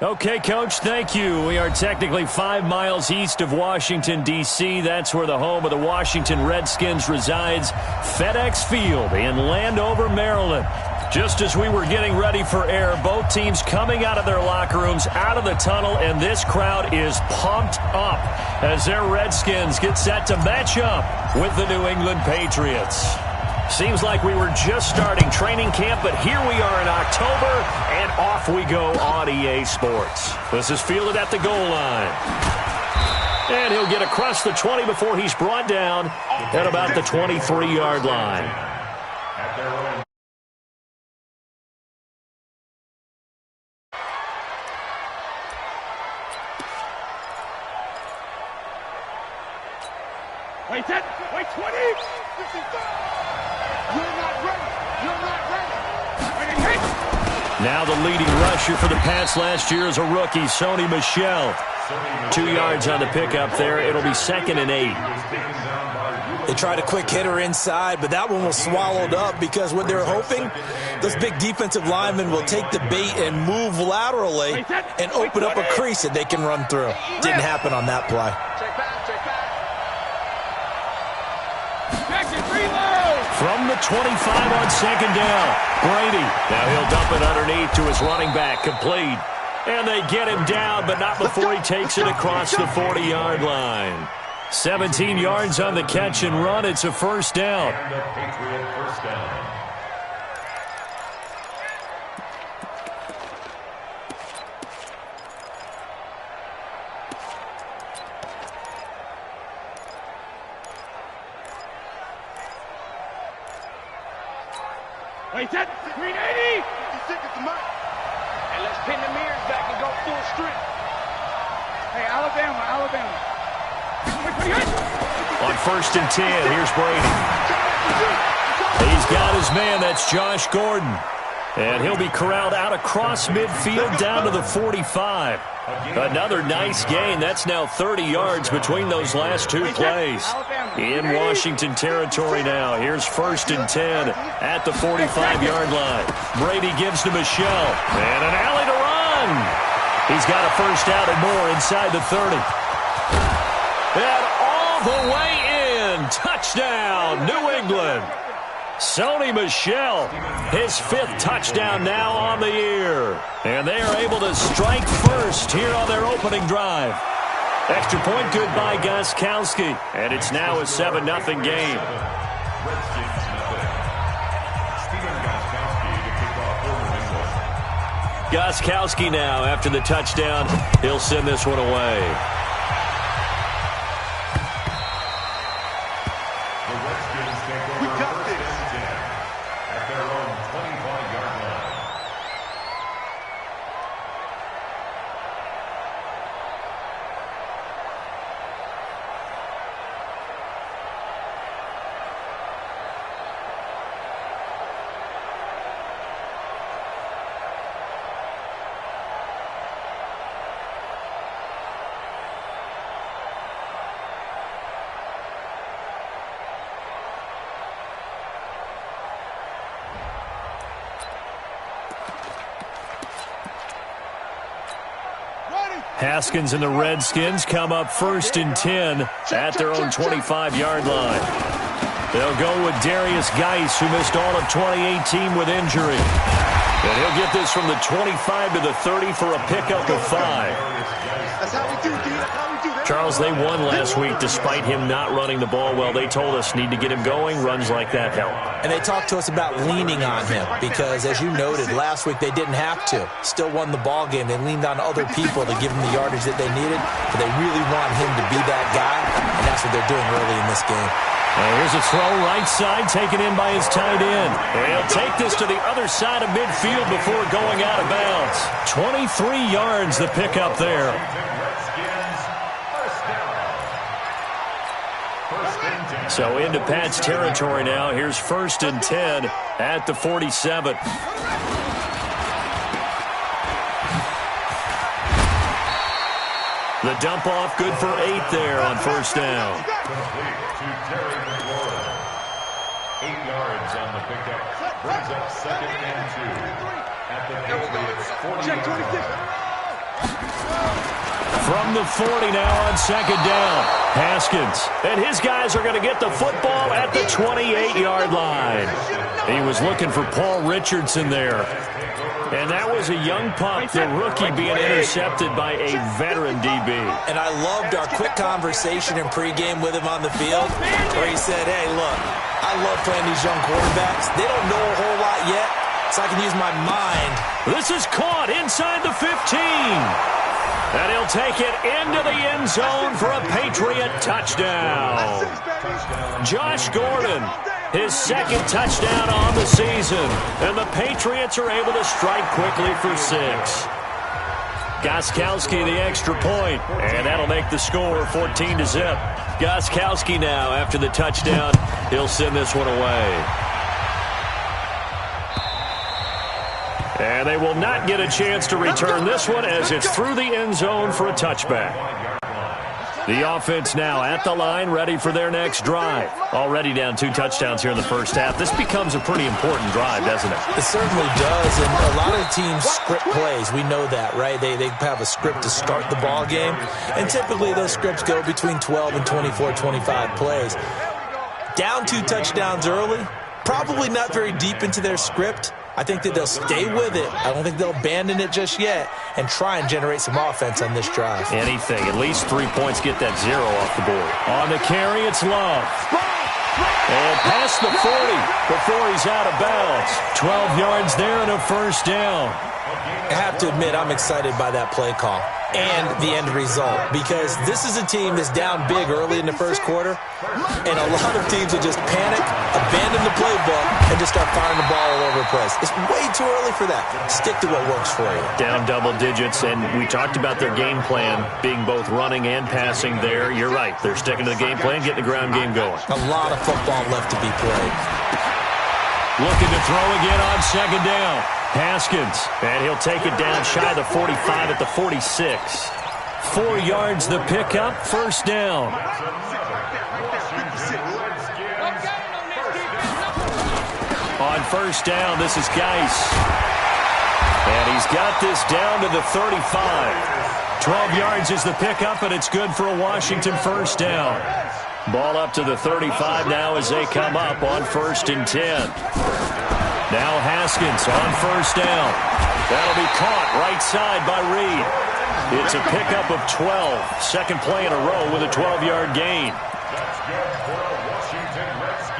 Okay, Coach, thank you. We are technically 5 miles east of Washington, D.C. That's where the home of the Washington Redskins resides, FedEx Field in Landover, Maryland. Just as we were getting ready for air, both teams coming out of their locker rooms, out of the tunnel, and this crowd is pumped up as their Redskins get set to match up with the New England Patriots. Seems like we were just starting training camp, but here we are in October, and off we go on EA Sports. This is fielded at the goal line. And he'll get across the 20 before he's brought down at about the 23-yard line. Wait, 10, wait, 20, 55. You're not ready. You're not ready. Now the leading rusher for the Pats last year is a rookie, Sony Michel. 2 yards on the pickup there. It'll be 2nd and 8. They tried a quick hitter inside, but that one was swallowed up because what they're hoping, those big defensive linemen will take the bait and move laterally and open up a crease that they can run through. Didn't happen on that play. From the 25 on 2nd down, Brady. Now he'll dump it underneath to his running back, complete. And they get him down, but not before he takes it across the 40-yard line. 17 yards on the catch and run. It's a first down. And a Patriot first down. Wait, 10, 380. And let's pin the mirrors back and go full strength. Hey, Alabama. On 1st and 10, here's Brady. He's got his man. That's Josh Gordon. And he'll be corralled out across midfield down to the 45. Another nice gain. That's now 30 yards between those last 2 plays. In Washington territory now. Here's 1st and 10 at the 45-yard line. Brady gives to Michel. And an alley to run. He's got a first out and more inside the 30. And all the way in. Touchdown, New England. Sony Michel, his 5th touchdown now on the year. And they are able to strike first here on their opening drive. Extra point good by Gostkowski. And it's now a 7-0 game. Gostkowski now after the touchdown. He'll send this one away. Haskins and the Redskins come up 1st and 10 at their own 25-yard line. They'll go with Darius Geis, who missed all of 2018 with injury. And he'll get this from the 25 to the 30 for a pickup of 5. That's how we do, dude. That's how we do. Charles, they won last week despite him not running the ball well. They told us need to get him going. Runs like that help. And they talked to us about leaning on him because, as you noted, last week they didn't have to. Still won the ball game. They leaned on other people to give them the yardage that they needed, but they really want him to be that guy, and that's what they're doing early in this game. Here's a throw right side, taken in by his tight end. He'll take this to the other side of midfield before going out of bounds. 23 yards the pickup there. So into Pat's territory now. Here's 1st and 10 at the 47. The dump off good for 8 there on 1st down. To Terry McLaurin. 8 yards on the pickup. Brings up 2nd and 2 at the Patriots 40. From the 40 now on second down. Haskins. And his guys are going to get the football at the 28-yard line. He was looking for Paul Richardson there. And that was a young punt, the rookie being intercepted by a veteran DB. And I loved our quick conversation in pregame with him on the field where he said, hey, look, I love playing these young quarterbacks. They don't know a whole lot yet, so I can use my mind. This is caught inside the 15. And he'll take it into the end zone for a Patriot touchdown. Josh Gordon, his second touchdown on the season. And the Patriots are able to strike quickly for 6. Gostkowski the extra point, and that'll make the score 14-0. Gostkowski now, after the touchdown, he'll send this one away. And they will not get a chance to return this one as it's through the end zone for a touchback. The offense now at the line, ready for their next drive. Already down 2 touchdowns here in the first half. This becomes a pretty important drive, doesn't it? It certainly does, and a lot of teams script plays. We know that, right? They have a script to start the ball game, and typically those scripts go between 12 and 24, 25 plays. Down 2 touchdowns early, probably not very deep into their script. I think that they'll stay with it. I don't think they'll abandon it just yet and try and generate some offense on this drive. Anything. At least 3 points, get that 0 off the board. On the carry, it's Love. And past the 40 before he's out of bounds. 12 yards there and a first down. I have to admit, I'm excited by that play call and the end result because this is a team that's down big early in the first quarter, and a lot of teams will just panic, abandon the playbook, and just start firing the ball all over the place. It's way too early for that. Stick to what works for you. Down double digits, and we talked about their game plan being both running and passing there. You're right. They're sticking to the game plan, getting the ground game going. A lot of football left to be played. Looking to throw again on second down. Haskins, and he'll take it down shy of the 45 at the 46. 4 yards the pickup, first down. On first down, this is Geis. And he's got this down to the 35. 12 yards is the pickup, and it's good for a Washington first down. Ball up to the 35 now as they come up on 1st and 10. Now Haskins on first down. That'll be caught right side by Reed. It's a pickup of 12. Second play in a row with a 12-yard gain.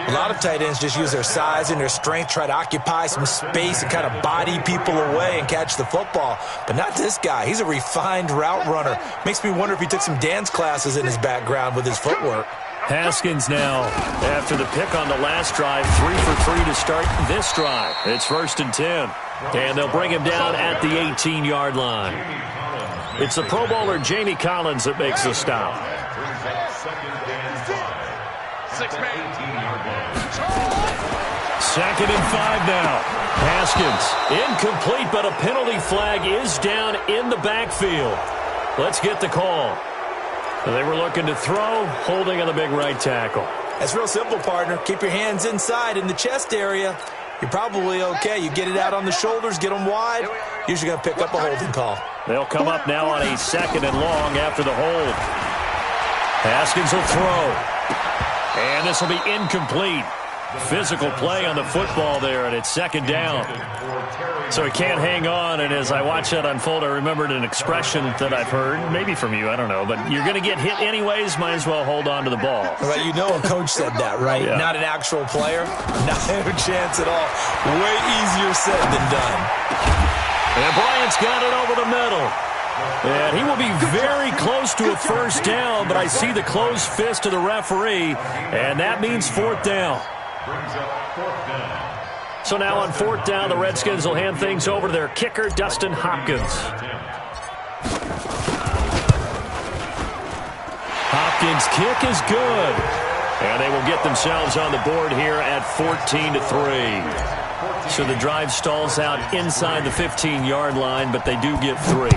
A lot of tight ends just use their size and their strength, try to occupy some space and kind of body people away and catch the football. But not this guy. He's a refined route runner. Makes me wonder if he took some dance classes in his background with his footwork. Haskins now, after the pick on the last drive, 3 for 3 to start this drive. It's 1st and 10. And they'll bring him down at the 18-yard line. It's the Pro Bowler Jamie Collins that makes the stop. 2nd and 5 now. Haskins, incomplete, but a penalty flag is down in the backfield. Let's get the call. They were looking to throw, holding on the big right tackle. That's real simple, partner. Keep your hands inside in the chest area. You're probably okay. You get it out on the shoulders, get them wide. Usually going to pick up a holding call. They'll come up now on a 2nd and long after the hold. Haskins will throw. And this will be incomplete. Physical play on the football there, and it's 2nd down. So he can't hang on, and as I watch that unfold, I remembered an expression that I've heard, maybe from you, I don't know, but you're going to get hit anyways, might as well hold on to the ball. Right, you know a coach said that, right? Yeah. Not an actual player. Not a chance at all. Way easier said than done. And Bryant's got it over the middle. And he will be very close to a first down, but I see the closed fist of the referee, and that means 4th down. So now on 4th down, the Redskins will hand things over to their kicker, Dustin Hopkins. Hopkins' kick is good. And they will get themselves on the board here at 14-3. So the drive stalls out inside the 15-yard line, but they do get 3.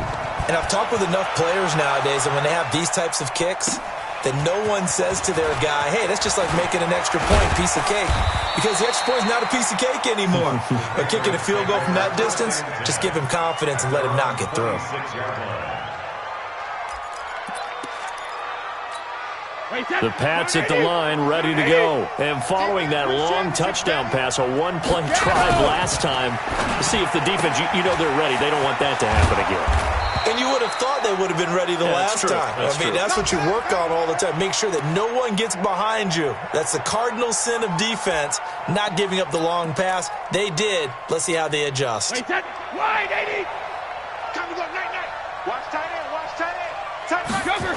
And I've talked with enough players nowadays, and when they have these types of kicks, that no one says to their guy, hey, that's just like making an extra point, piece of cake. Because the extra point is not a piece of cake anymore. But kicking a field goal from that distance, just give him confidence and let him knock it through. The Pats at the line, ready to go. And following that long touchdown pass, a one-play drive last time, to see if the defense, you know they're ready. They don't want that to happen again. And you would have thought they would have been ready the last time. That's what you work on all the time. Make sure that no one gets behind you. That's the cardinal sin of defense, not giving up the long pass. They did. Let's see how they adjust. Wide, 80. Come to go, night. Watch tight end, watch tight end.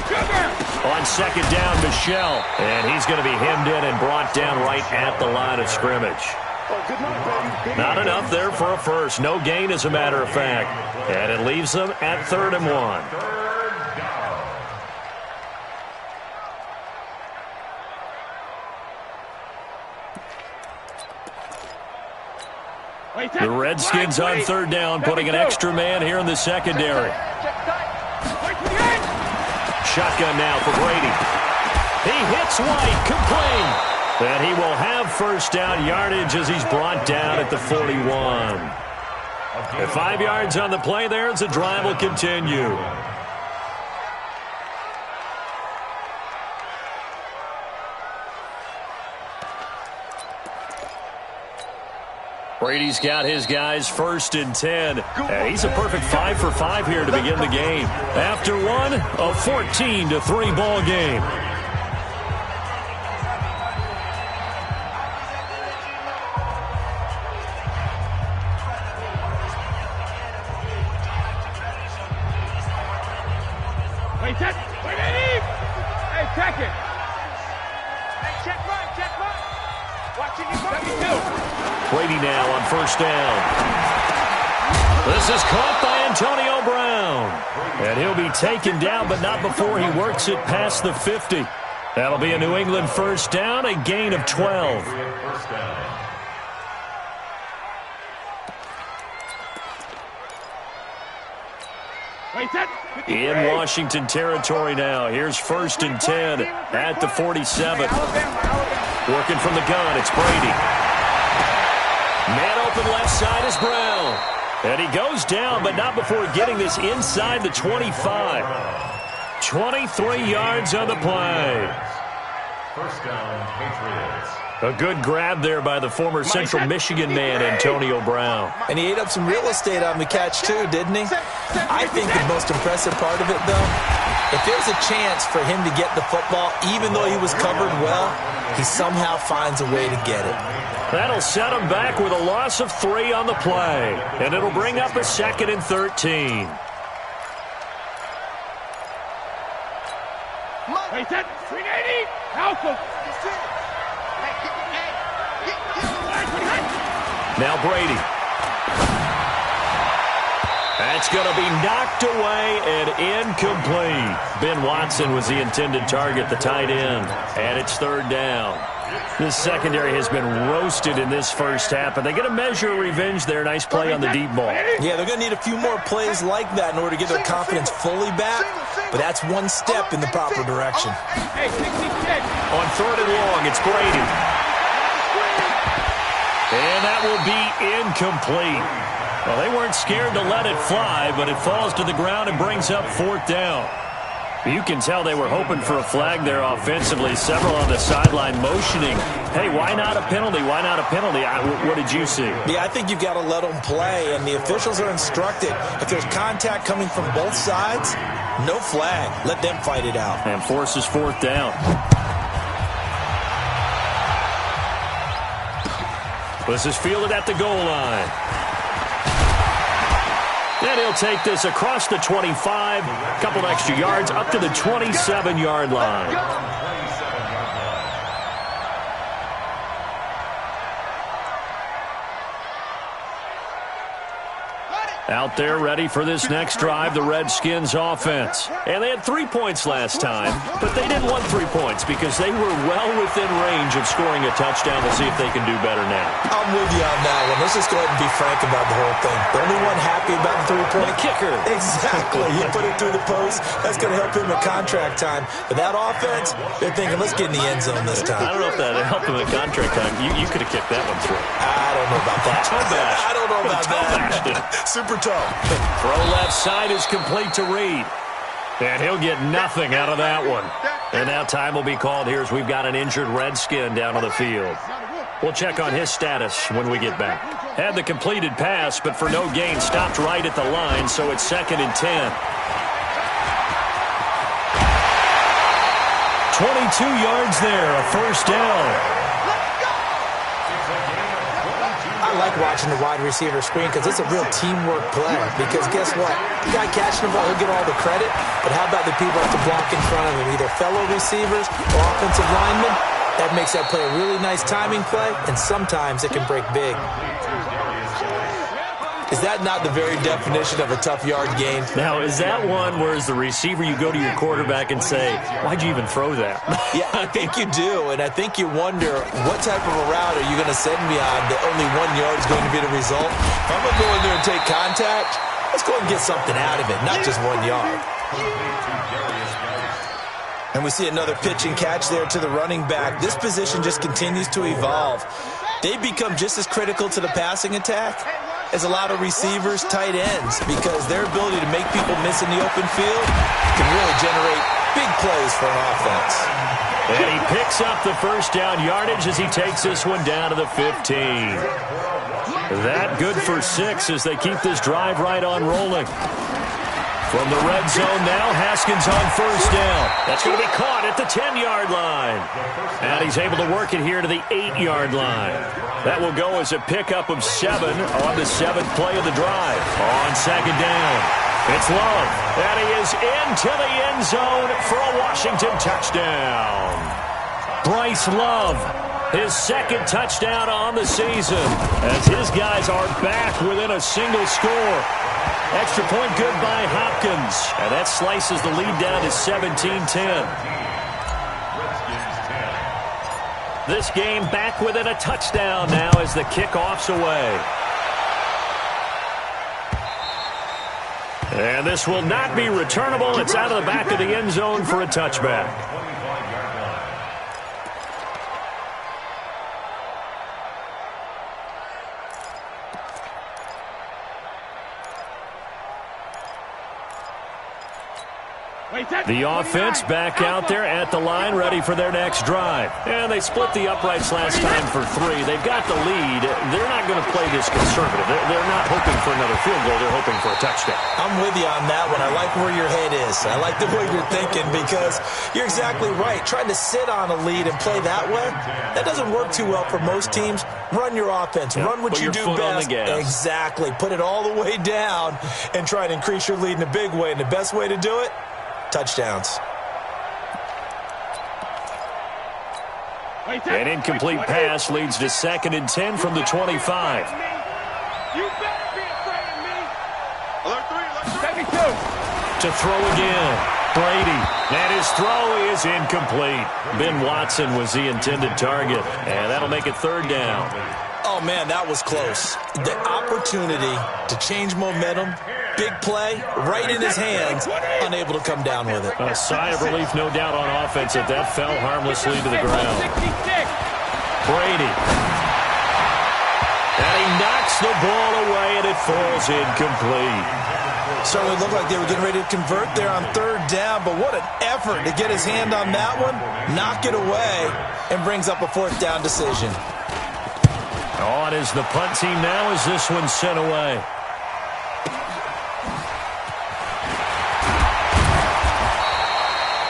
Sugar. On second down, Michelle. And he's going to be hemmed in and brought down right at the line of scrimmage. Not enough there for a first. No gain, as a matter of fact. And it leaves them at 3rd and 1. The Redskins on 3rd down, putting an extra man here in the secondary. Shotgun now for Brady. He hits White, complete. And he will have first down yardage as he's brought down at the 41. At 5 yards on the play there, as the drive will continue. Brady's got his guys 1st and 10. And he's a perfect 5 for 5 here to begin the game. After one, a 14-3 ball game. Hey, check it. Hey, check right. Watching you. Brady now on 1st down. This is caught by Antonio Brown. And he'll be taken down, but not before he works it past the 50. That'll be a New England 1st down, a gain of 12. In Washington territory now. Here's 1st and 10 at the 47. Working from the gun, it's Brady. Man open left side is Brown. And he goes down, but not before getting this inside the 25. 23 yards on the play. 1st down, Patriots. A good grab there by the former Central Michigan man, Antonio Brown. And he ate up some real estate on the catch, too, didn't he? I think the most impressive part of it, though, if there's a chance for him to get the football, even though he was covered well, he somehow finds a way to get it. That'll set him back with a loss of 3 on the play. And it'll bring up a 2nd and 13. Wait, that 380. Alpha. Now Brady. That's going to be knocked away and incomplete. Ben Watson was the intended target, the tight end. And it's 3rd down. This secondary has been roasted in this first half, and they get a measure of revenge there. Nice play on the deep ball. Yeah, they're going to need a few more plays like that in order to get their confidence fully back, but that's one step in the proper direction. On 3rd and long, it's Brady. And that will be incomplete. Well, they weren't scared to let it fly, but it falls to the ground and brings up 4th down. You can tell they were hoping for a flag there offensively. Several on the sideline motioning. Hey, why not a penalty? Why not a penalty? What did you see? Yeah, I think you've got to let them play, and the officials are instructed. If there's contact coming from both sides, no flag. Let them fight it out. And forces 4th down. This is fielded at the goal line. And he'll take this across the 25, a couple of extra yards, up to the 27-yard line. Out there ready for this next drive, the Redskins offense. And they had 3 points last time, but they didn't want 3 points because they were well within range of scoring a touchdown. We'll see if they can do better now. I'm with you on that one. Let's just go ahead and be frank about the whole thing. The only one happy about the 3-point? The kicker. Exactly. You put it through the post. That's going to help him at contract time. But that offense, they're thinking, let's get in the end zone this time. I don't know if that helped him at contract time. You could have kicked that one through. I don't know about that. I don't know about that. Super toe. Throw left side is complete to Reed. And he'll get nothing out of that one. And now time will be called here as we've got an injured Redskin down on the field. We'll check on his status when we get back. Had the completed pass, but for no gain, stopped right at the line, so it's 2nd and 10. 22 yards there, a first down. I like watching the wide receiver screen because it's a real teamwork play. Because guess what? The guy catching the ball, he'll get all the credit. But how about the people at the block in front of him, either fellow receivers or offensive linemen? That makes that play a really nice timing play, and sometimes it can break big. Is that not the very definition of a tough yard gain? Now, is that one where as the receiver you go to your quarterback and say, why'd you even throw that? Yeah, I think you do, and I think you wonder what type of a route are you going to send me on that only 1 yard is going to be the result? If I'm going to go in there and take contact, let's go and get something out of it, not just 1 yard. And we see another pitch and catch there to the running back. This position just continues to evolve. They become just as critical to the passing attack as a lot of receivers, tight ends, because their ability to make people miss in the open field can really generate big plays for an offense. And he picks up the first down yardage as he takes this one down to the 15. That good for 6 as they keep this drive right on rolling. From the red zone now, Haskins on first down. That's going to be caught at the 10-yard line. And he's able to work it here to the 8-yard line. That will go as a pickup of 7 on the 7th play of the drive. On 2nd down, it's Love. And he is into the end zone for a Washington touchdown. Bryce Love, his 2nd touchdown on the season, as his guys are back within a single score. Extra point good by Hopkins. And that slices the lead down to 17-10. This game back within a touchdown now as the kickoff's away. And this will not be returnable. It's out of the back of the end zone for a touchback. The offense back out there at the line, ready for their next drive. And they split the uprights last time for 3. They've got the lead. They're not going to play this conservative. They're not hoping for another field goal. They're hoping for a touchdown. I'm with you on that one. I like where your head is. I like the way you're thinking because you're exactly right. Trying to sit on a lead and play that way, that doesn't work too well for most teams. Run your offense. Run what you do best. Exactly. Put it all the way down and try to increase your lead in a big way. And the best way to do it, touchdowns. An incomplete pass leads to 2nd and 10 from the 25. You better be afraid of me. Alert 3, alert 2. To throw again, Brady. And his throw is incomplete. Ben Watson was the intended target. And that'll make it 3rd down. Oh, man, that was close. The opportunity to change momentum, big play, right in his hands, unable to come down with it. A sigh of relief, no doubt, on offense that fell harmlessly to the ground. Brady. And he knocks the ball away, and it falls incomplete. Certainly looked like they were getting ready to convert there on 3rd down, but what an effort to get his hand on that one, knock it away, and brings up a 4th down decision. On is the punt team now as this one's sent away.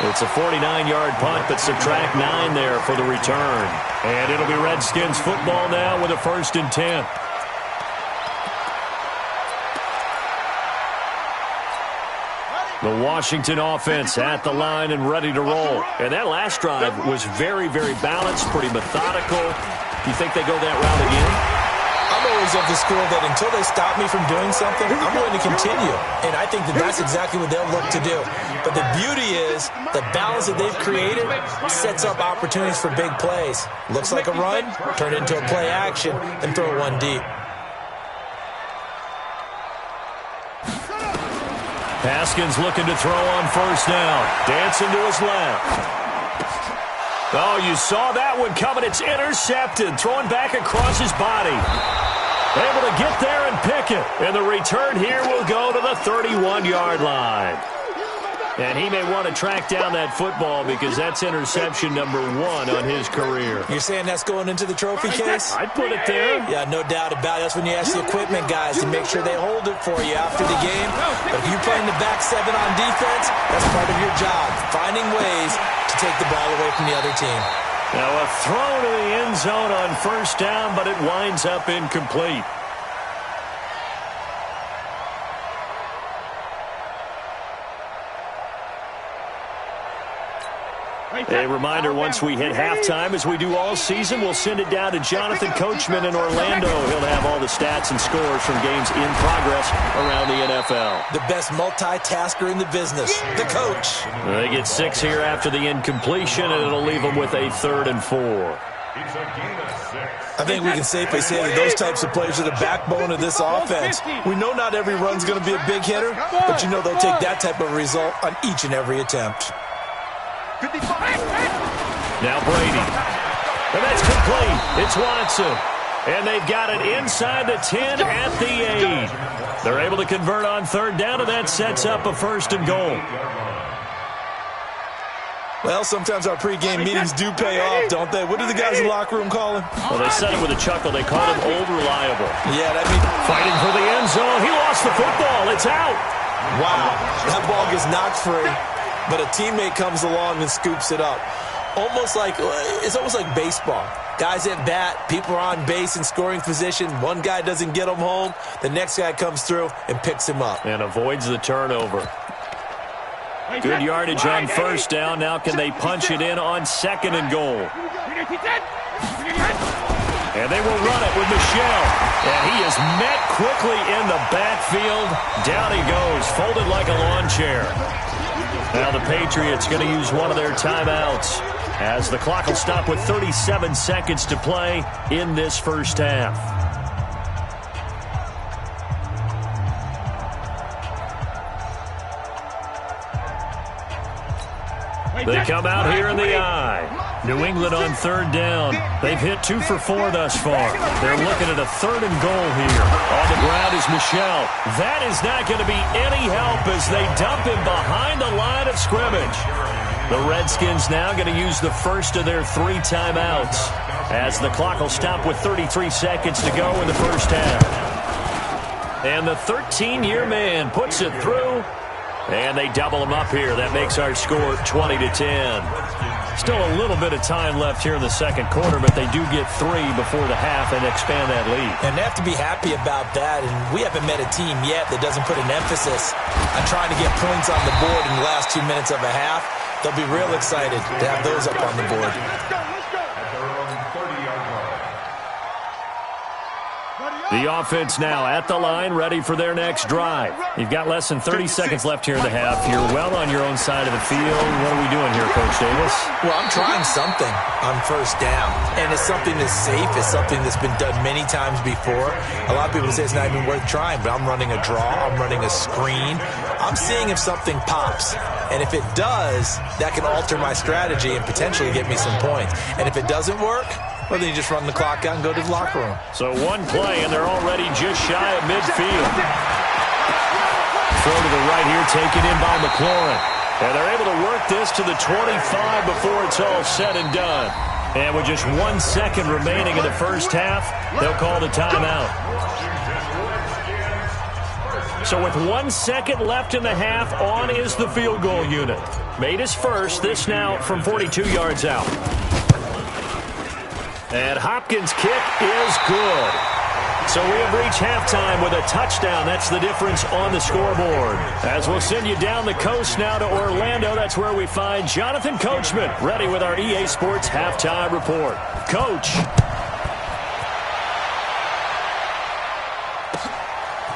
It's a 49-yard punt, but subtract 9 there for the return. And it'll be Redskins football now with a 1st and 10. The Washington offense at the line and ready to roll. And that last drive was very, very balanced, pretty methodical. Do you think they go that route again? I'm always of the school that until they stop me from doing something, I'm going to continue. And I think that that's exactly what they'll look to do. But the beauty is the balance that they've created sets up opportunities for big plays. Looks like a run, turn it into a play action, and throw one deep. Haskins looking to throw on first down. Dancing to his left. Oh, you saw that one coming. It's intercepted. Throwing back across his body. Able to get there and pick it. And the return here will go to the 31-yard line. And he may want to track down that football because that's interception number 1 on his career. You're saying that's going into the trophy case? I'd put it there. Yeah, no doubt about it. That's when you ask the equipment guys to make sure they hold it for you after the game. But if you're playing the back 7 on defense, that's part of your job, finding ways to take the ball away from the other team. Now a throw to the end zone on first down, but it winds up incomplete. A reminder, once we hit halftime, as we do all season, we'll send it down to Jonathan Coachman in Orlando. He'll have all the stats and scores from games in progress around the NFL. The best multitasker in the business, the coach. They get 6 here after the incompletion, and it'll leave them with a 3rd and 4. I think we can safely say that those types of plays are the backbone of this offense. We know not every run's going to be a big hitter, but you know they'll take that type of result on each and every attempt. Now Brady. And that's complete. It's Watson. And they've got it inside the 10 at the 8. They're able to convert on 3rd down, and that sets up a 1st and goal. Well, sometimes our pregame meetings do pay off, don't they? What do the guys in the locker room call him? Well, they said it with a chuckle. They called him Old Reliable. Yeah, that means... Fighting for the end zone. He lost the football. It's out. Wow. That ball gets knocked free, but a teammate comes along and scoops it up. It's almost like baseball. Guys at bat, people are on base in scoring position. One guy doesn't get him home. The next guy comes through and picks him up. And avoids the turnover. Good yardage on 1st down. Now can they punch it in on 2nd and goal? And they will run it with Michelle. And he is met quickly in the backfield. Down he goes, folded like a lawn chair. Now the Patriots going to use one of their timeouts, as the clock will stop with 37 seconds to play in this first half. They come out here in the eye. New England on 3rd down. They've hit 2 for 4 thus far. They're looking at a 3rd and goal here. On the ground is Michelle. That is not going to be any help as they dump him behind the line of scrimmage. The Redskins now going to use the first of their 3 timeouts, as the clock will stop with 33 seconds to go in the first half. And the 13-year man puts it through. And they double them up here. That makes our score 20-10. Still a little bit of time left here in the second quarter, but they do get 3 before the half and expand that lead. And they have to be happy about that. And we haven't met a team yet that doesn't put an emphasis on trying to get points on the board in the last 2 minutes of a half. They'll be real excited to have those up on the board. The offense now at the line, ready for their next drive. You've got less than 30 seconds left here in the half. You're well on your own side of the field. What are we doing here, Coach Davis? Well, I'm trying something on 1st down. And it's something that's safe. It's something that's been done many times before. A lot of people say it's not even worth trying, but I'm running a draw. I'm running a screen. I'm seeing if something pops. And if it does, that can alter my strategy and potentially get me some points. And if it doesn't work, well, then you just run the clock out and go to the locker room. So 1 play, and they're already just shy of midfield. Throw to the right here, taken in by McLaurin. And they're able to work this to the 25 before it's all said and done. And with just 1 second remaining in the first half, they'll call the timeout. So with 1 second left in the half, on is the field goal unit. Made his first, this now from 42 yards out. And Hopkins' kick is good. So we have reached halftime with a touchdown. That's the difference on the scoreboard. As we'll send you down the coast now to Orlando, that's where we find Jonathan Coachman, ready with our EA Sports halftime report. Coach.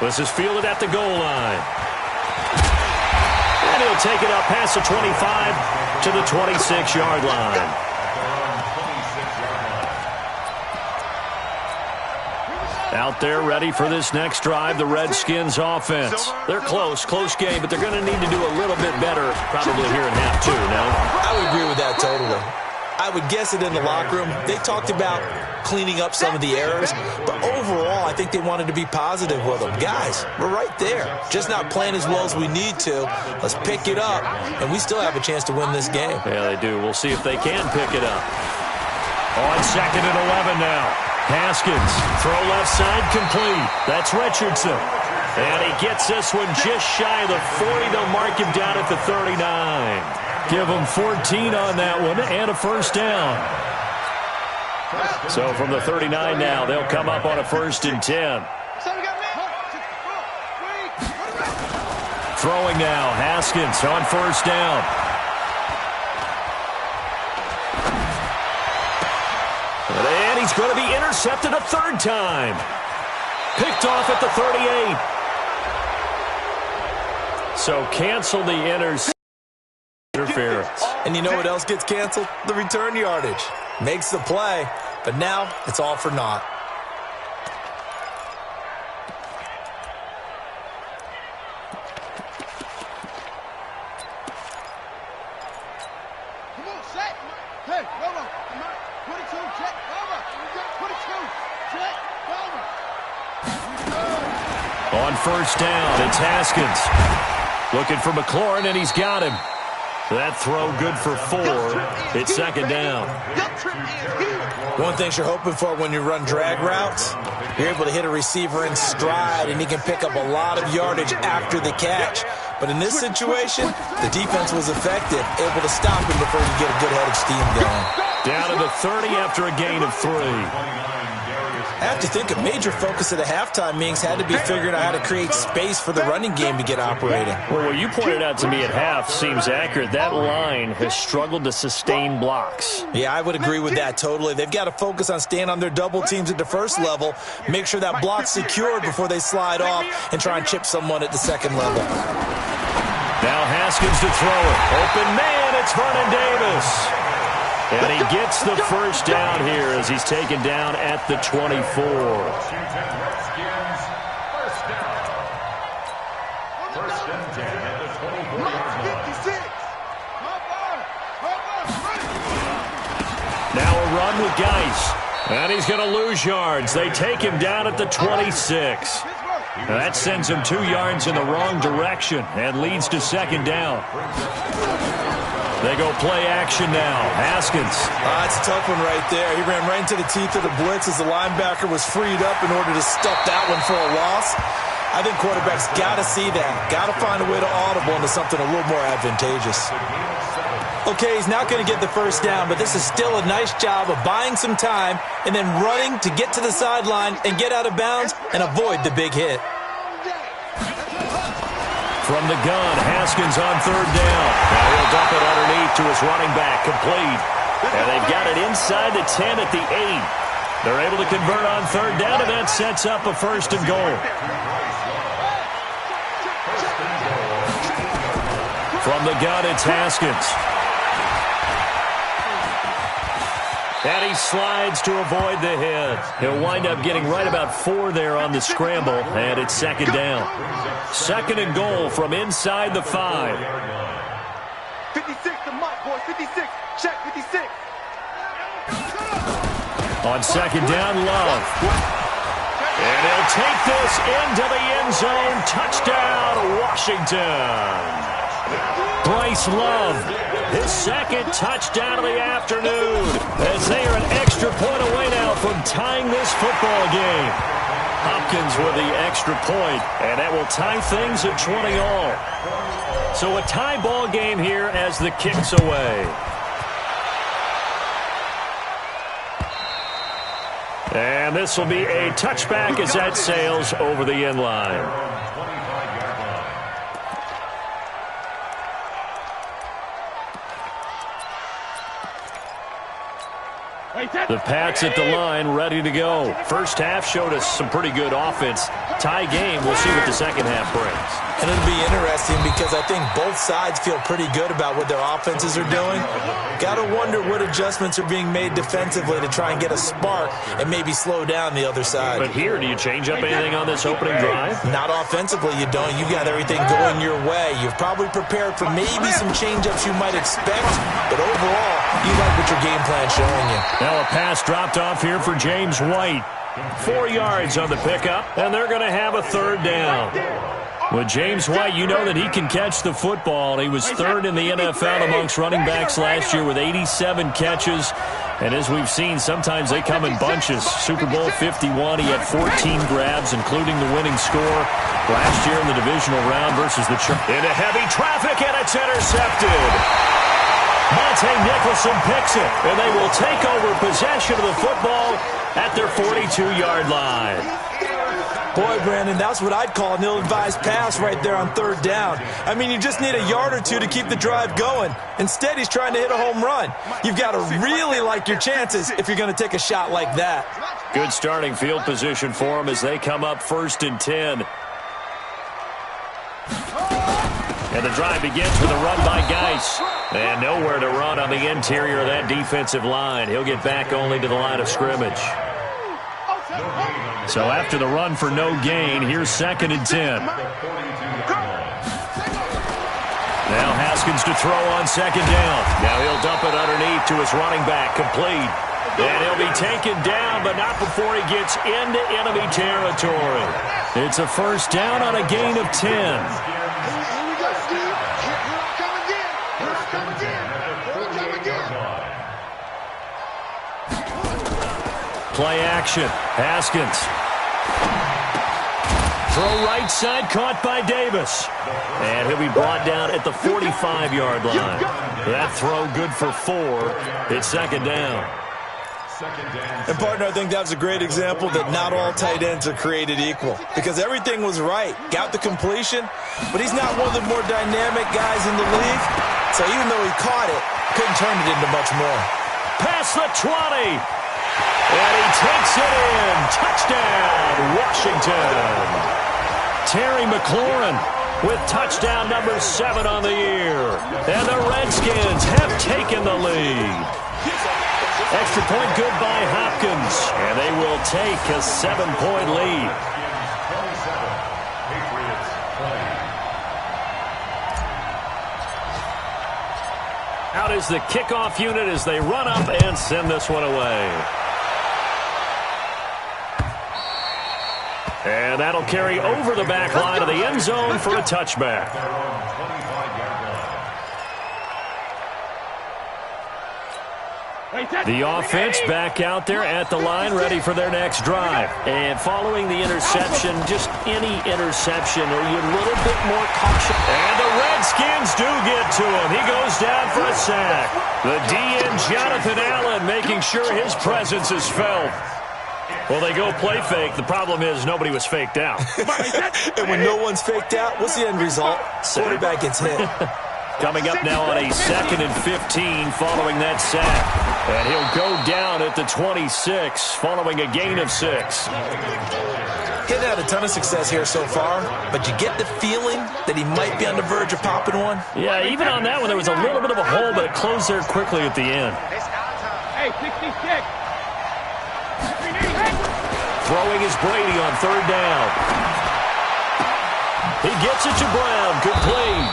This is fielded at the goal line. And he'll take it up past the 25 to the 26-yard line. Out there ready for this next drive, the Redskins offense. They're close game, but they're going to need to do a little bit better probably here in half two, no? I would agree with that totally. I would guess it in the locker room. They talked about cleaning up some of the errors, but overall, I think they wanted to be positive with them. Guys, we're right there. Just not playing as well as we need to. Let's pick it up, and we still have a chance to win this game. Yeah, they do. We'll see if they can pick it up. On 2nd and 11 now. Haskins, throw left side, complete. That's Richardson. And he gets this one just shy of the 40. They'll mark him down at the 39. Give him 14 on that one and a first down. So from the 39 now, they'll come up on a 1st and 10. Throwing now, Haskins on 1st down. And he's going to be intercepted a 3rd time. Picked off at the 38. So cancel the interference. And you know what else gets canceled? The return yardage. Makes the play, but now it's all for naught. Come on, set. Hey, Romo. 22, check. Romo. 22, check. Romo. On 1st down, it's Haskins. Looking for McLaurin, and he's got him. That throw good for 4. It's 2nd down. One thing you're hoping for when you run drag routes, you're able to hit a receiver in stride, and he can pick up a lot of yardage after the catch. But in this situation, the defense was effective, able to stop him before he get a good head of steam going. Down to the 30 after a gain of 3. I have to think a major focus of the halftime meetings had to be figuring out how to create space for the running game to get operating. Well, what you pointed out to me at half seems accurate. That line has struggled to sustain blocks. Yeah, I would agree with that totally. They've got to focus on staying on their double teams at the first level, make sure that block's secured before they slide off, and try and chip someone at the second level. Now Haskins to throw it. Open man, it's Vernon Davis. And he gets the first down here as he's taken down at the 24. Now a run with Geis. And he's going to lose yards. They take him down at the 26. Now that sends him 2 yards in the wrong direction and leads to 2nd down. They go play action now. Haskins. That's a tough one right there. He ran right into the teeth of the blitz as the linebacker was freed up in order to stuff that one for a loss. I think quarterbacks got to see that. Got to find a way to audible into something a little more advantageous. Okay, he's not going to get the first down, but this is still a nice job of buying some time and then running to get to the sideline and get out of bounds and avoid the big hit. From the gun, Haskins on 3rd down. Now he'll dump it underneath to his running back, complete. And they've got it inside the 10 at the 8. They're able to convert on 3rd down, and that sets up a 1st and goal. From the gun, it's Haskins. And he slides to avoid the hit. He'll wind up getting right about 4 there on the scramble, and it's 2nd down. 2nd and goal from inside the 5. 56 to Mike, boys. 56. Check 56. On 2nd down, Love. And he'll take this into the end zone. Touchdown, Washington. Bryce Love, his 2nd touchdown of the afternoon, as they are an extra point away now from tying this football game. Hopkins with the extra point, and that will tie things at 20 all. So a tie ball game here as the kick's away. And this will be a touchback as that sails over the end line. The Pats at the line, ready to go. First half showed us some pretty good offense. Tie game, we'll see what the second half brings. And it'll be interesting because I think both sides feel pretty good about what their offenses are doing. Got to wonder what adjustments are being made defensively to try and get a spark and maybe slow down the other side. But here, do you change up anything on this opening drive? Not offensively, you don't. You got everything going your way. You've probably prepared for maybe some change-ups you might expect, but overall, you like what your game plan's showing you. Now a pass dropped off here for James White. 4 yards on the pickup, and they're going to have a third down. With James White, you know that he can catch the football. He was third in the NFL amongst running backs last year with 87 catches. And as we've seen, sometimes they come in bunches. Super Bowl 51, he had 14 grabs, including the winning score last year in the divisional round versus the Chargers. Into heavy traffic, and it's intercepted. Monte Nicholson picks it, and they will take over possession of the football at their 42-yard line. Boy, Brandon, that's what I'd call an ill-advised pass right there on third down. I mean, you just need a yard or two to keep the drive going. Instead, he's trying to hit a home run. You've got to really like your chances if you're going to take a shot like that. Good starting field position for them as they come up 1st and 10. And the drive begins with a run by Geis. And nowhere to run on the interior of that defensive line. He'll get back only to the line of scrimmage. So after the run for no gain, here's 2nd and 10. Now Haskins to throw on 2nd down. Now he'll dump it underneath to his running back, complete. And he'll be taken down, but not before he gets into enemy territory. It's a first down on a gain of 10. Play action. Haskins. Throw right side, caught by Davis. And he'll be brought down at the 45-yard line. That throw good for 4. It's 2nd down. And, partner, I think that was a great example that not all tight ends are created equal. Because everything was right. Got the completion, but he's not one of the more dynamic guys in the league. So even though he caught it, couldn't turn it into much more. Past the 20. And he takes it in. Touchdown, Washington. Terry McLaurin with touchdown number 7 on the year. And the Redskins have taken the lead. Extra point good by Hopkins. And they will take a 7-point lead. Out is the kickoff unit as they run up and send this one away. And that'll carry over the back line of the end zone for a touchback. The offense back out there at the line, ready for their next drive. And following the interception, just any interception, are you a little bit more cautious? And the Redskins do get to him. He goes down for a sack. The DN, Jonathan Allen, making sure his presence is felt. Well, they go play fake. The problem is nobody was faked out. And when no one's faked out, what's the end result? Quarterback gets hit. Coming up now on a 2nd and 15 following that sack. And he'll go down at the 26 following a gain of 6. He's had a ton of success here so far, but you get the feeling that he might be on the verge of popping one. Yeah, even on that one, there was a little bit of a hole, but it closed there quickly at the end. Hey, 66. Throwing is Brady on 3rd down. He gets it to Brown, complete.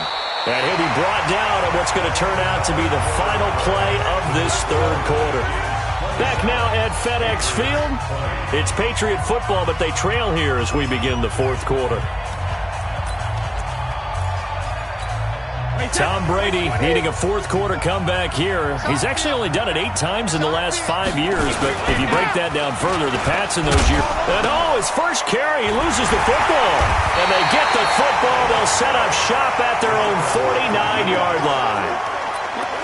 And he'll be brought down on what's going to turn out to be the final play of this 3rd quarter. Back now at FedEx Field. It's Patriot football, but they trail here as we begin the 4th quarter. Tom Brady needing a 4th quarter comeback here. He's actually only done it 8 times in the last 5 years, but if you break that down further, the Pats in those years. And his first carry, he loses the football. And they get the football. They'll set up shop at their own 49-yard line.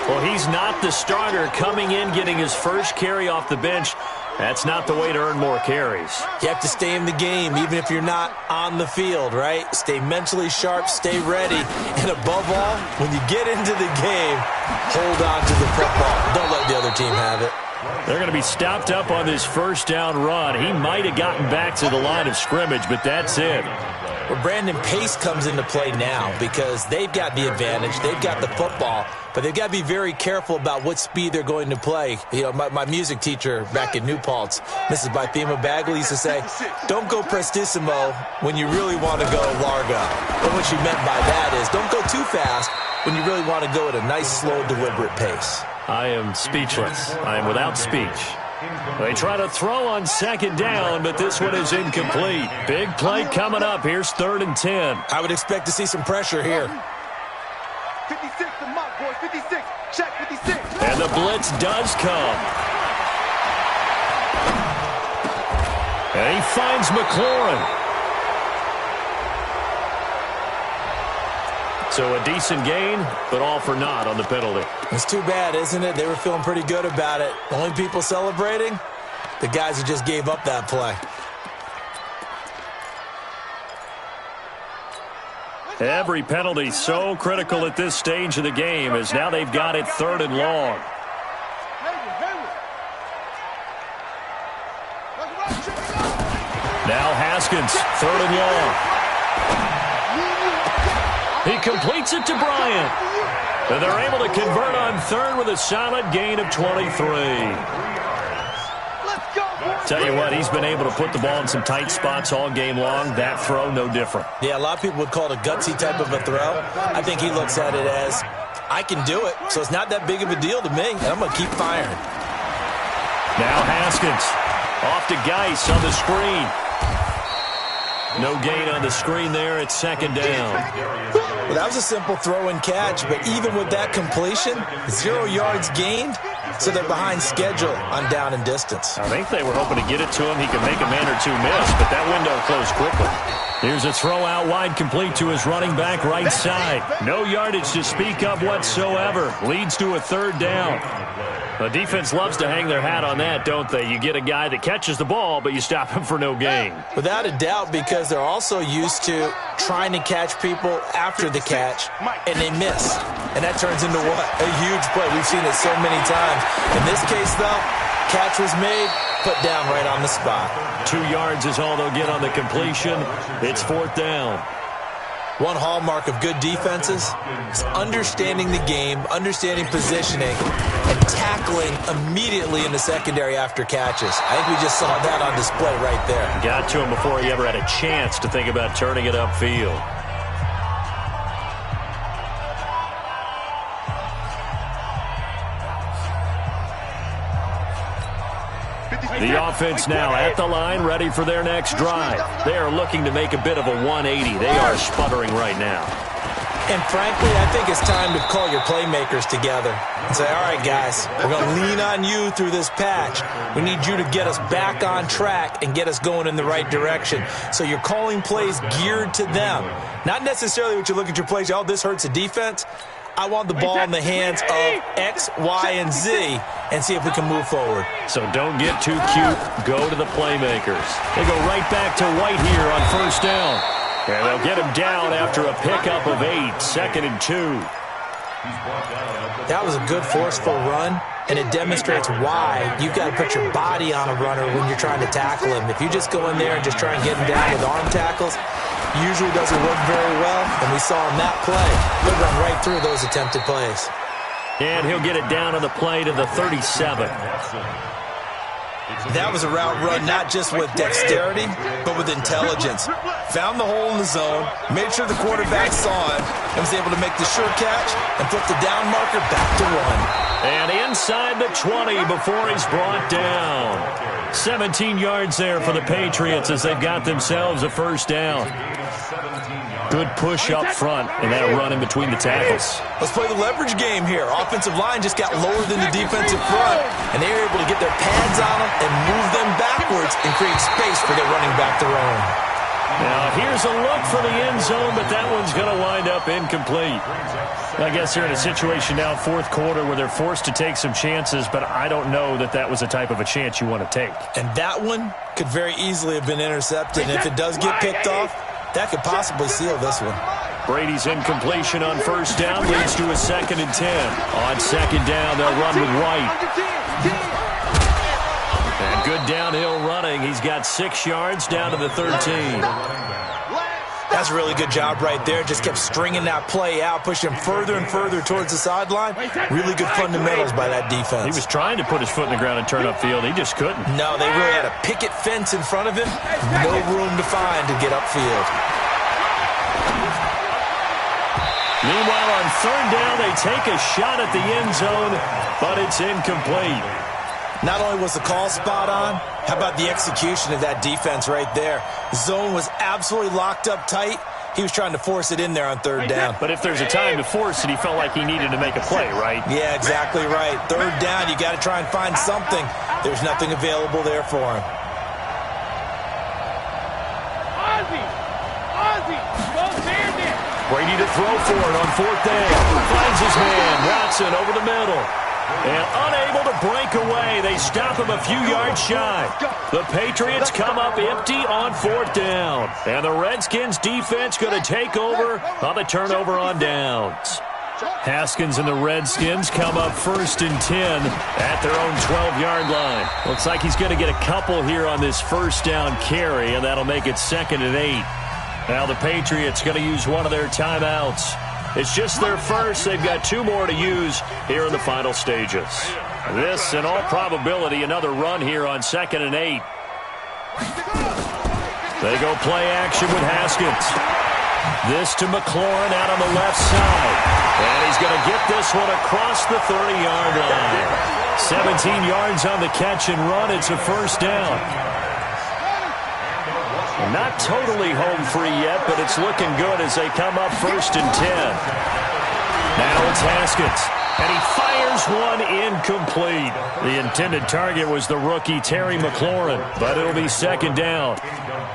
Well, he's not the starter coming in, getting his first carry off the bench. That's not the way to earn more carries. You have to stay in the game, even if you're not on the field, right? Stay mentally sharp, stay ready, and above all, when you get into the game, hold on to the football. Don't let the other team have it. They're going to be stopped up on this first down run. He might have gotten back to the line of scrimmage, but that's it. Well, Brandon, pace comes into play now because they've got the advantage. They've got the football, but they've got to be very careful about what speed they're going to play. You know, my music teacher back in New Paltz, Mrs. Bythema Bagley, used to say, don't go prestissimo when you really want to go largo. And what she meant by that is don't go too fast when you really want to go at a nice, slow, deliberate pace. I am speechless. I am without speech. They try to throw on second down, but this one is incomplete. Big play coming up. Here's 3rd and 10. I would expect to see some pressure here. 56 to Mott, boys. 56. Check 56. And the blitz does come. And he finds McLaurin. So a decent gain, but all for naught on the penalty. It's too bad, isn't it? They were feeling pretty good about it. Only people celebrating? The guys who just gave up that play. Every penalty so critical at this stage of the game as now they've got it 3rd and long. Now Haskins, 3rd and long. He completes it to Bryant. And they're able to convert on 3rd with a solid gain of 23. Tell you what, he's been able to put the ball in some tight spots all game long. That throw, no different. Yeah, a lot of people would call it a gutsy type of a throw. I think he looks at it as, I can do it, so it's not that big of a deal to me, and I'm going to keep firing. Now Haskins off to Geis on the screen. No gain on the screen there. It's 2nd down. Well, that was a simple throw and catch, but even with that completion, 0 yards gained, so they're behind schedule on down and distance. I think they were hoping to get it to him. He could make a man or two miss, but that window closed quickly. Here's a throw out wide, complete to his running back right side. No yardage to speak of whatsoever. Leads to a 3rd down. The defense loves to hang their hat on that, don't they? You get a guy that catches the ball, but you stop him for no gain. Without a doubt, because they're also used to trying to catch people after the catch, and they miss. And that turns into what? A huge play. We've seen it so many times. In this case, though, catch was made, put down right on the spot. 2 yards is all they'll get on the completion. It's 4th down. One hallmark of good defenses is understanding the game, understanding positioning, and tackling immediately in the secondary after catches. I think we just saw that on display right there. Got to him before he ever had a chance to think about turning it upfield. The offense now at the line, ready for their next drive. They are looking to make a bit of a 180. They are sputtering right now. And frankly, I think it's time to call your playmakers together and say, all right, guys, we're going to lean on you through this patch. We need you to get us back on track and get us going in the right direction. So you're calling plays geared to them. Not necessarily what you look at your plays, oh, this hurts the defense. I want the ball in the hands of X, Y, and Z and see if we can move forward. So don't get too cute. Go to the playmakers. They go right back to White here on 1st down. And they'll get him down after a pickup of 8, 2nd and 2. That was a good forceful run, and it demonstrates why you've got to put your body on a runner when you're trying to tackle him. If you just go in there and just try and get him down with arm tackles, usually doesn't work very well, and we saw in that play, he'll run right through those attempted plays. And he'll get it down on the play to the 37. That was a route run not just with dexterity, but with intelligence. Found the hole in the zone, made sure the quarterback saw it, and was able to make the sure catch and flip the down marker back to 1. And inside the 20 before he's brought down. 17 yards there for the Patriots as they've got themselves a 1st down. Good push up front and that run in between the tackles. Let's play the leverage game here. Offensive line just got lower than the defensive front, and they were able to get their pads on them and move them backwards and create space for their running back to run. Now here's a look for the end zone, but that one's going to wind up incomplete. I guess they're in a situation now, 4th quarter, where they're forced to take some chances, but I don't know that that was the type of a chance you want to take. And that one could very easily have been intercepted, and if it does get picked off, that could possibly seal this one. Brady's incompletion on 1st down leads to a 2nd and 10. On 2nd down, they'll run with White. Good downhill running. He's got 6 yards down to the 13. That's a really good job right there. Just kept stringing that play out, pushing him further and further towards the sideline. Really good fundamentals by that defense. He was trying to put his foot in the ground and turn upfield. He just couldn't. No, they really had a picket fence in front of him. No room to find to get upfield. Meanwhile, on third down, they take a shot at the end zone, but it's incomplete. Not only was the call spot on, how about the execution of that defense right there? Zone was absolutely locked up tight. He was trying to force it in there on third down. But if there's a time to force it, he felt like he needed to make a play, right? Yeah, exactly right. Third down, you got to try and find something. There's nothing available there for him. Ozzie, go bandit. Brady to throw for it on fourth down. Finds his man, Watson, over the middle. And unable to break away, they stop him a few yards shy. The Patriots come up empty on fourth down. And the Redskins defense going to take over on the turnover on downs. Haskins and the Redskins come up 1st and 10 at their own 12-yard line. Looks like he's going to get a couple here on this first down carry, and that'll make it 2nd and 8. Now the Patriots going to use one of their timeouts. It's just their first. They've got 2 more to use here in the final stages. This, in all probability, another run here on 2nd and 8. They go play action with Haskins. This to McLaurin out on the left side. And he's going to get this one across the 30-yard line. 17 yards on the catch and run. It's a first down. Not totally home free yet, but it's looking good as they come up 1st and 10. Now it's Haskins, and he fires one incomplete. The intended target was the rookie Terry McLaurin, but it'll be 2nd down.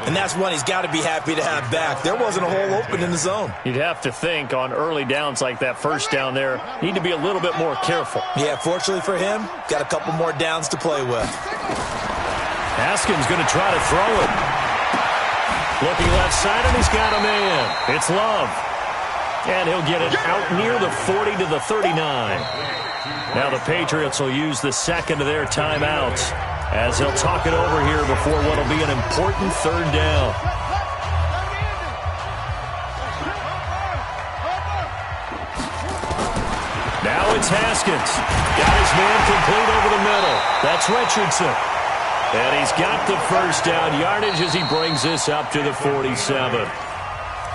And that's one he's got to be happy to have back. There wasn't a hole open in the zone. You'd have to think on early downs like that first down there, need to be a little bit more careful. Yeah, fortunately for him, got a couple more downs to play with. Haskins going to try to throw it. Looking left side, and he's got a man. It's Love. And he'll get it out near the 40 to the 39. Now the Patriots will use the 2nd of their timeouts as they'll talk it over here before what will be an important 3rd down. Now it's Haskins. Got his man complete over the middle. That's Richardson. And he's got the first down yardage as he brings this up to the 47.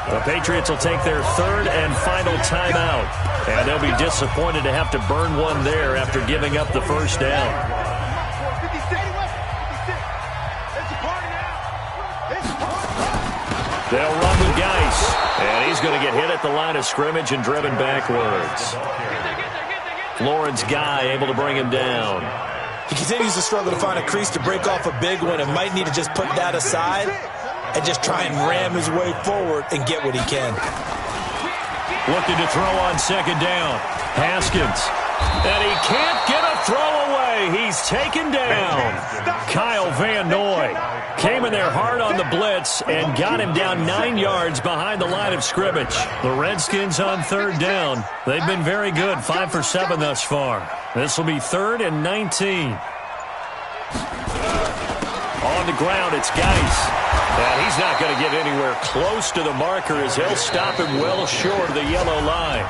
The Patriots will take their 3rd and final timeout. And they'll be disappointed to have to burn one there after giving up the first down. They'll run with Geis. And he's going to get hit at the line of scrimmage and driven backwards. Florence Guy able to bring him down. He continues to struggle to find a crease to break off a big one and might need to just put that aside and just try and ram his way forward and get what he can. Looking to throw on 2nd down. Haskins. And he can't get a throw away. He's taken down. Kyle Van Noy came in there hard on the blitz and got him down 9 yards behind the line of scrimmage. The Redskins on 3rd down. They've been very good, 5 for 7 thus far. This will be 3rd and 19. On the ground, it's Geis. And he's not going to get anywhere close to the marker as he'll stop him well short of the yellow line.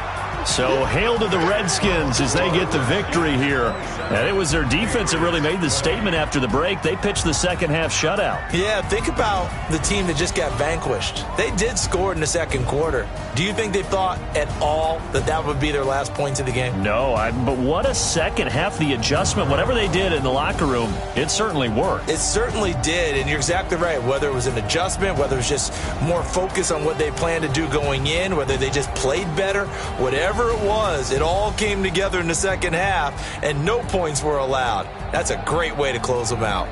So hail to the Redskins as they get the victory here. And it was their defense that really made the statement after the break. They pitched the second half shutout. Yeah, think about the team that just got vanquished. They did score in the second quarter. Do you think they thought at all that that would be their last points of the game? No, but what a second half. The adjustment, whatever they did in the locker room, it certainly worked. It certainly did, and you're exactly right. Whether it was an adjustment, whether it was just more focus on what they planned to do going in, whether they just played better, whatever it was, it all came together in the second half, and no points were allowed. That's a great way to close them out.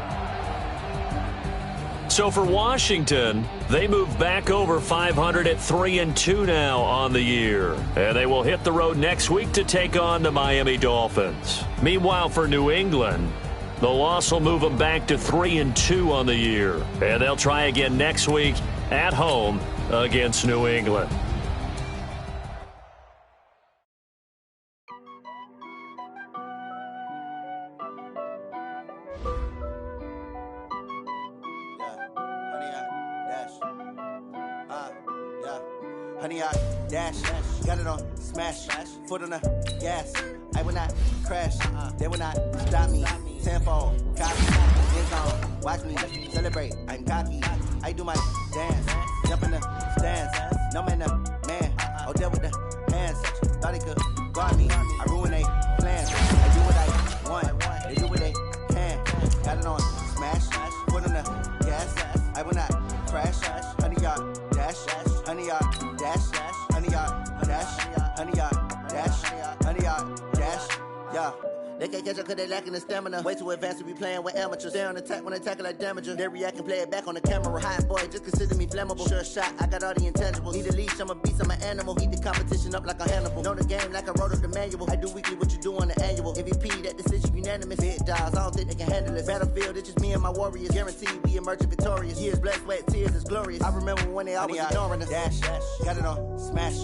So for Washington, they move back over 500 at 3-2 now on the year. And they will hit the road next week to take on the Miami Dolphins. Meanwhile, for New England, the loss will move them back to 3-2 on the year. And they'll try again next week at home against New England. 100-yard dash. Got it on smash. Foot on the gas. I will not crash. They will not stop me. Tenfold, copy. End zone. Watch me celebrate. I'm cocky. I do my dance. Jump in the stands. No man, man. Oh, deal with the hands. Thought he could guard me. I ruin they plans. I do what I want. They do what they can. Got it on smash. Foot on the gas. I will not crash. 100-yard dash. 100-yard dash. 100-yard dash. 100-yard dash. 100-yard dash. Yeah. They can't catch up cause they lacking the stamina. Way too advanced to be playing with amateurs. Stay on attack when they tackle like damager. They react and play it back on the camera. Hot boy, just consider me flammable. Sure shot, I got all the intangibles. Need a leash, I'm a beast, I'm an animal. Heat the competition up like a Hannibal. Know the game like I wrote up the manual. I do weekly what you do on the annual. MVP, that decision unanimous. Big dogs, I don't think they can handle it. Battlefield, it's just me and my warriors. Guaranteed we emerging victorious. Years, blood, sweat, tears, it's glorious. I remember when they always ignoring us. Dash, got it on smash.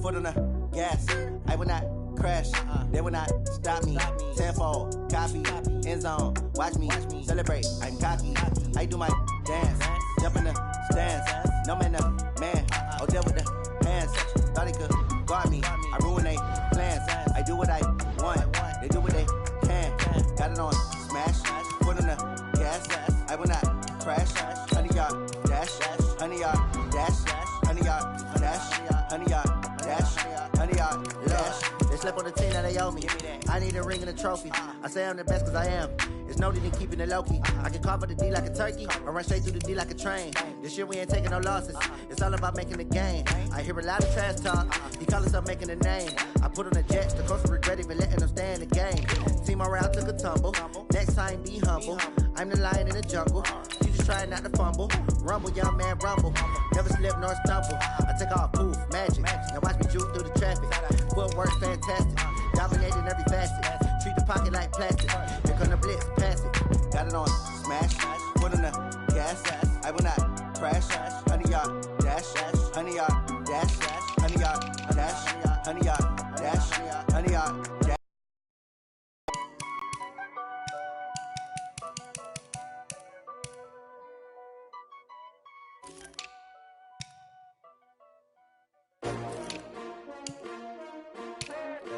Foot on the gas. I will not crash. They will not stop me. Tenfold, copy, end zone. Watch me celebrate. I'm cocky. I do my dance. Jump in the stands. No man, man. Oh, deal with the hands. Thought he could guard me. I ruin they plans. I do what I want. They do what they can. Got it on smash. Foot on the gas. I will not crash. 100-yard dash. 100-yard dash. 100-yard dash. 100-yard dash. 100-yard dash. They slept on the team that they owe me. I need a ring and a trophy. I say I'm the best cause I am. It's noted in keeping it low-key. I can carve up the D like a turkey or run straight through the D like a train. This year we ain't taking no losses. It's all about making the game. I hear a lot of trash talk. He call himself making a name. I put on the Jets. The coach will regret even letting them stay in the game. Team morale took a tumble. Next time be humble. I'm the lion in the jungle. You just trying not to fumble. Rumble, young man, rumble. Never slip nor stumble. I take off, poof, magic. Now watch me juke through the traffic. Footwork fantastic. Dominating every facet. Treat the pocket like plastic. Here come the blitz, pass it. Got it on smash. Foot on the gas. I will not crash. 100-yard dash. 100-yard dash. 100-yard dash. 100-yard dash. 100-yard dash.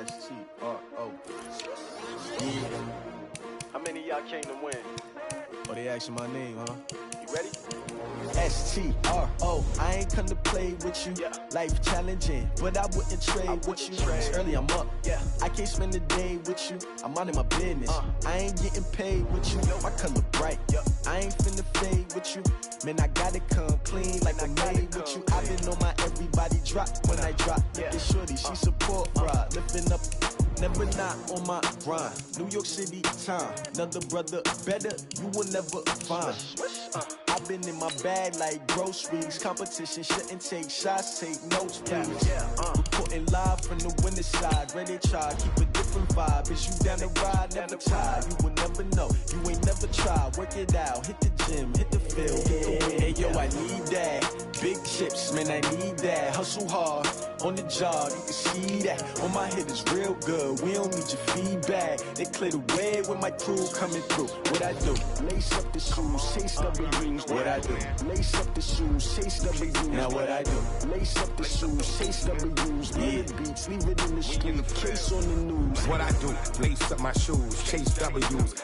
S-T-R-O. Yeah. How many of y'all came to win? Oh, they asking my name, huh? You ready? S-T-R-O. I ain't come to play with you. Yeah. Life challenging, but I wouldn't trade with you. It's early, I'm up. Yeah. I can't spend the day with you. I'm minding my business. I ain't getting paid with you. My color bright. I ain't finna fade with you. Man, I gotta come clean like I'm made with you. I've been on my everybody drop when I drop. Look at shorty, she support ride. Lifting up, never not on my grind. New York City time. Another brother better, you will never find. I've been in my bag like groceries. Competition shouldn't take shots, take notes, please. Reporting live from the winning side. Ready to try, keep a different vibe. Is you down the ride, never tired. You will never know, you ain't never tried. Work it out, hit the gym, hit the field, hit the win. Hey yo, I need that. Big chips, man, I need that. Hustle hard, on the job, you can see that. On my head is real good, we don't need your feedback. They clear the way when my crew coming through. What I do? Lace up the shoes, chase W's. What I do? Lace up the shoes, chase W's. Now what I do? Lace up the shoes, chase W's. Yeah. Beats, leave it in the street, case on the news. What I do? Lace up my shoes, chase W's.